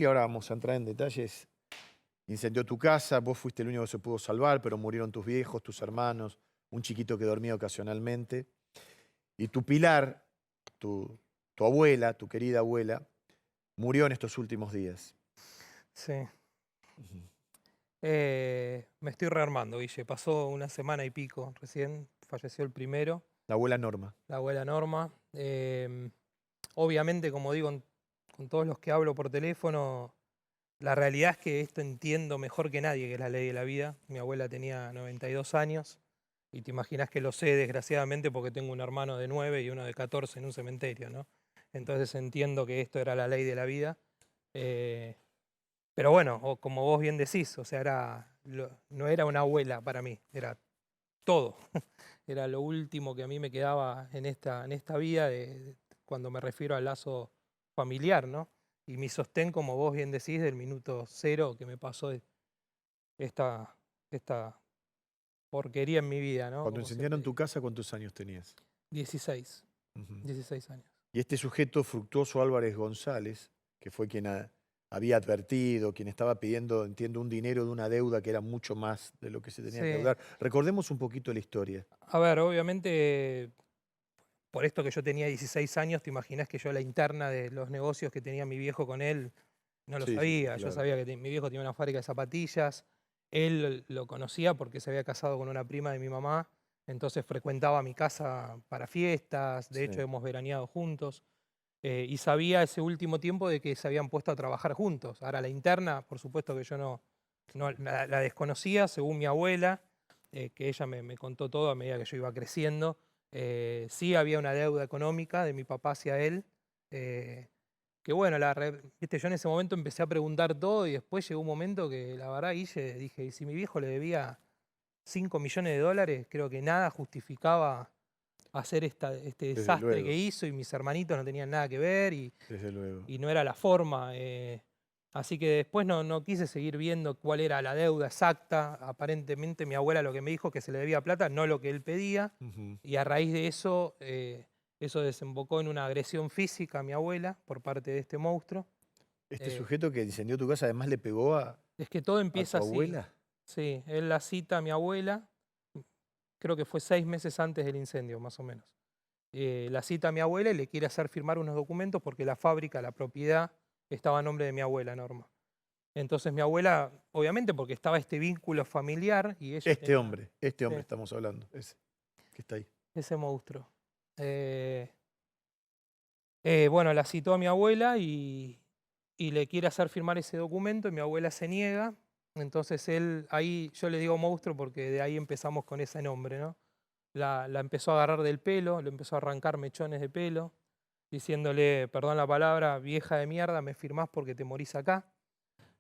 Y ahora vamos a entrar en detalles. Incendió tu casa, vos fuiste el único que se pudo salvar, pero murieron tus viejos, tus hermanos, un chiquito que dormía ocasionalmente. Y tu Pilar, tu, tu abuela, tu querida abuela, murió en estos últimos días. Sí. Ujú. Me estoy rearmando, Guille. Pasó una semana y pico recién. Falleció el primero, La abuela Norma. la abuela Norma. Obviamente, como digo, con todos los que hablo por teléfono, la realidad es que esto entiendo mejor que nadie, que es la ley de la vida. Mi abuela tenía 92 años y te imaginas que lo sé, desgraciadamente, porque tengo un hermano de 9 y uno de 14 en un cementerio, ¿no? Entonces entiendo que esto era la ley de la vida. Eh, Pero bueno, como vos bien decís, o sea, no era una abuela para mí, era todo. Era lo último que a mí me quedaba en esta vida, cuando me refiero al lazo familiar, ¿no? Y mi sostén, como vos bien decís, del minuto cero que me pasó esta, esta porquería en mi vida, ¿no? Cuando Como siempre incendiaron tu digo. casa, ¿cuántos años tenías? 16, Ujú. 16 años. Y este sujeto, Fructuoso Álvarez González, que fue quien había advertido, quien estaba pidiendo, entiendo, un dinero de una deuda que era mucho más de lo que se tenía que Sí. deudar. Recordemos un poquito la historia. A ver, obviamente, por esto que yo tenía 16 años, te imaginas que yo la interna de los negocios que tenía mi viejo con él no lo Sí, sí, sí, sabía. Yo claro. sabía que mi viejo tenía una fábrica de zapatillas. Él lo conocía porque se había casado con una prima de mi mamá. Entonces frecuentaba mi casa para fiestas. De hecho, Sí. hemos veraneado juntos. Y sabía ese último tiempo de que se habían puesto a trabajar juntos. Ahora, la interna, por supuesto que yo no la desconocía, según mi abuela, que ella me contó todo a medida que yo iba creciendo. Sí había una deuda económica de mi papá hacia él. eh, que bueno, viste, yo en ese momento empecé a preguntar todo y después llegó un momento que la verdad, Guille, dije, y si mi viejo le debía 5 millones de dólares, creo que nada justificaba hacer este Desde desastre que luego, hizo y mis hermanitos no tenían nada que ver desde luego. y no era la forma. Así que después no quise seguir viendo cuál era la deuda exacta. Aparentemente mi abuela lo que me dijo que se le debía plata, no lo que él pedía. Ujú. Y a raíz de eso, eso desembocó en una agresión física a mi abuela por parte de este monstruo. Este Eh, sujeto que incendió tu casa además le pegó es que todo a empieza tu así. abuela. Sí, él la cita a mi abuela, creo que fue 6 meses antes del incendio, más o menos. La cita a mi abuela y le quiere hacer firmar unos documentos porque la fábrica, la propiedad, estaba a nombre de mi abuela, Norma. Entonces mi abuela, obviamente porque estaba este vínculo familiar y ella tenía Este sí, hombre estamos hablando, ese que está ahí. ese monstruo. Eh, bueno, la citó a mi abuela y le quiere hacer firmar ese documento y mi abuela se niega. Entonces él, ahí yo le digo monstruo porque de ahí empezamos con ese nombre, ¿no? La empezó a agarrar del pelo, le empezó a arrancar mechones de pelo, diciéndole, perdón la palabra, vieja de mierda, me firmás porque te morís acá.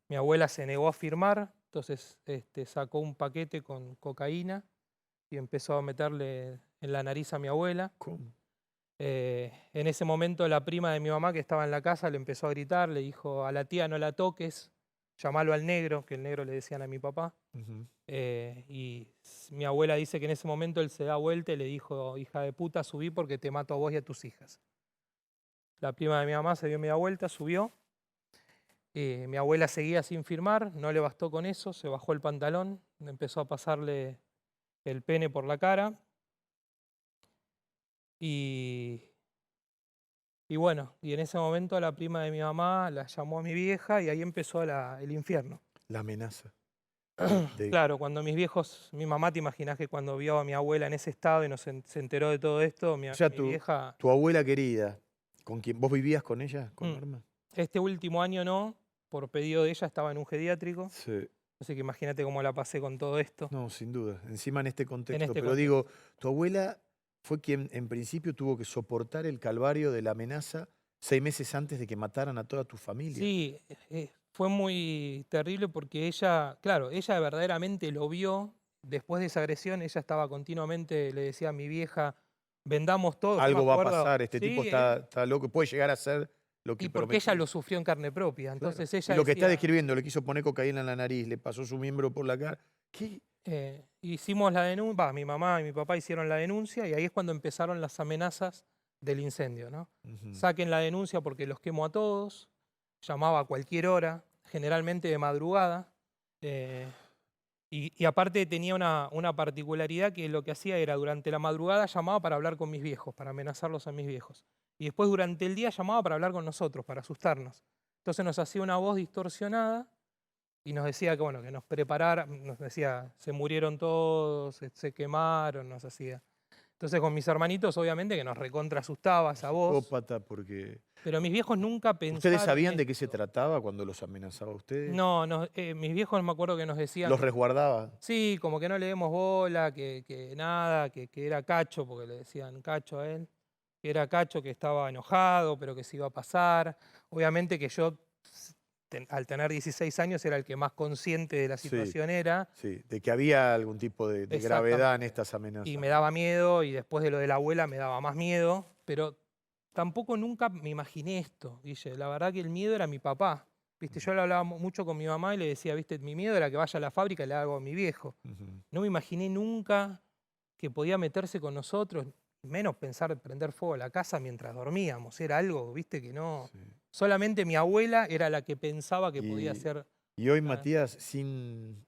Mi abuela se negó a firmar, entonces sacó un paquete con cocaína y empezó a meterle en la nariz a mi abuela. ¿Cómo? En ese momento la prima de mi mamá que estaba en la casa le empezó a gritar, le dijo, a la tía no la toques, llamalo al negro, que el negro le decían a mi papá. Ujú. Mi abuela dice que en ese momento él se da vuelta y le dijo, hija de puta, subí porque te mato a vos y a tus hijas. La prima de mi mamá se dio media vuelta, subió. Mi abuela seguía sin firmar, no le bastó con eso, se bajó el pantalón, empezó a pasarle el pene por la cara y, y bueno, y en ese momento la prima de mi mamá la llamó a mi vieja y ahí empezó el infierno. La amenaza. De, Claro, cuando mis viejos, mi mamá, te imaginas que cuando vio a mi abuela en ese estado y se enteró de todo esto, o sea, mi vieja, tu abuela querida, ¿con quien vos vivías con ella, con mm, Norma? este último año no, por pedido de ella estaba en un geriátrico, Sí. así que imagínate cómo la pasé con todo esto No, sin duda. Encima en este en contexto. este Pero digo, contexto. tu abuela fue quien en principio tuvo que soportar el calvario de la amenaza 6 meses antes de que mataran a toda tu familia. Sí, fue muy terrible porque ella, claro, ella verdaderamente lo vio. Después de esa agresión, ella estaba continuamente, le decía a mi vieja, vendamos todo. Yo me Algo va a acuerdo, pasar, este tipo sí, está loco, puede llegar a ser lo y que porque ella prometía. lo sufrió en carne propia. Claro. Entonces Y ella lo que está decía, describiendo, le quiso poner cocaína en la nariz, le pasó su miembro por la cara. ¿Qué? hicimos la denuncia, mi mamá y mi papá hicieron la denuncia y ahí es cuando empezaron las amenazas del incendio, ¿no? Ujú. Saquen la denuncia porque los quemo a todos. llamaba a cualquier hora, generalmente de madrugada. Y aparte tenía una particularidad que lo que hacía era durante la madrugada llamaba para hablar con mis viejos, para amenazarlos a mis viejos. Y después durante el día llamaba para hablar con nosotros, para asustarnos. Entonces nos hacía una voz distorsionada y nos decía que, bueno, que nos preparara, nos decía, se murieron todos, se quemaron, nos hacía. Entonces con mis hermanitos obviamente que nos recontra asustaba esa voz, Psicópata, porque... pero mis viejos nunca ¿Ustedes pensaron sabían en de qué se esto. trataba cuando los amenazaba a ustedes? No, mis viejos me acuerdo que nos ¿Los decían, resguardaba? sí, como que no le demos bola, que nada, que era Cacho, porque le decían Cacho a él, que era Cacho, que estaba enojado, pero que se iba a pasar. Obviamente que yo, al tener 16 años, era el que más consciente de la Sí, situación era. sí, de que había algún tipo de gravedad en Exactamente. estas Y amenazas. me daba miedo, y después de lo de la abuela me daba más miedo, pero tampoco nunca me imaginé esto, Guille. La verdad que el miedo era mi papá. ¿Viste? Yo le hablaba mucho con mi mamá y le decía, ¿viste? Mi miedo era que vaya a la fábrica y le hago a mi viejo. Ujú. No me imaginé nunca que podía meterse con nosotros, menos pensar en prender fuego a la casa mientras dormíamos. Era algo, ¿viste? Que no. Sí. Solamente mi abuela era la que pensaba que podía Y, ser. y hoy, la- Matías, sin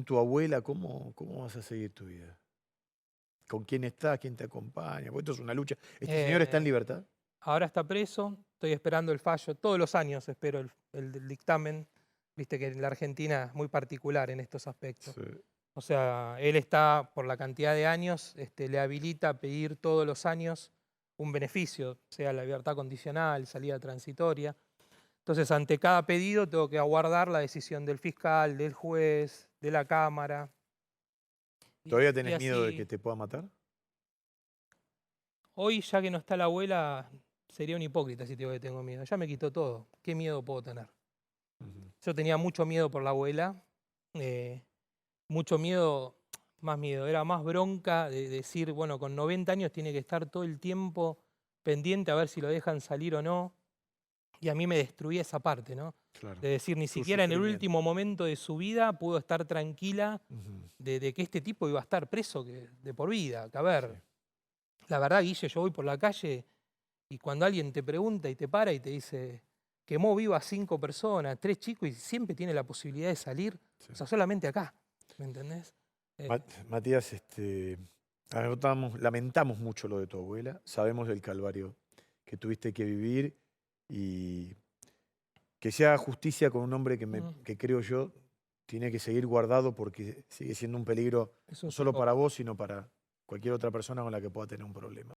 tu abuela, ¿cómo vas a seguir tu vida? ¿Con quién estás? ¿Quién te acompaña? Porque esto es una lucha. ¿Este señor está en eh, libertad? Ahora está preso, estoy esperando el fallo. Todos los años espero el dictamen. Viste que en la Argentina es muy particular en estos aspectos. Sí. O sea, él está, por la cantidad de años, le habilita a pedir todos los años un beneficio, sea la libertad condicional, salida transitoria. Entonces, ante cada pedido tengo que aguardar la decisión del fiscal, del juez, de la Cámara. ¿Todavía Y tenés miedo de que así, te pueda matar? hoy ya que no está la abuela, sería un hipócrita si te digo que tengo miedo. Ya me quitó todo. ¿Qué miedo puedo tener? Ujú. Yo tenía mucho miedo por la abuela, eh, mucho miedo, más miedo, era más bronca de decir, bueno, con 90 años tiene que estar todo el tiempo pendiente a ver si lo dejan salir o no. Y a mí me destruía esa parte, ¿no? Claro. De decir, ni Su siquiera en el sufrimiento. último momento de su vida pudo estar tranquila Ujú. de que este tipo iba a estar preso de por vida. Que a Sí. ver, la verdad, Guille, yo voy por la calle y cuando alguien te pregunta y te para y te dice, quemó vivo a 5 personas, 3 chicos y siempre tiene la posibilidad de salir, Sí. o sea, solamente acá, ¿me entendés? Matías, lamentamos mucho lo de tu abuela, sabemos del calvario que tuviste que vivir y que se haga justicia con un hombre Mm, que creo yo tiene que seguir guardado porque sigue siendo un peligro es no un solo para psicópata. vos, sino para cualquier otra persona con la que pueda tener un problema.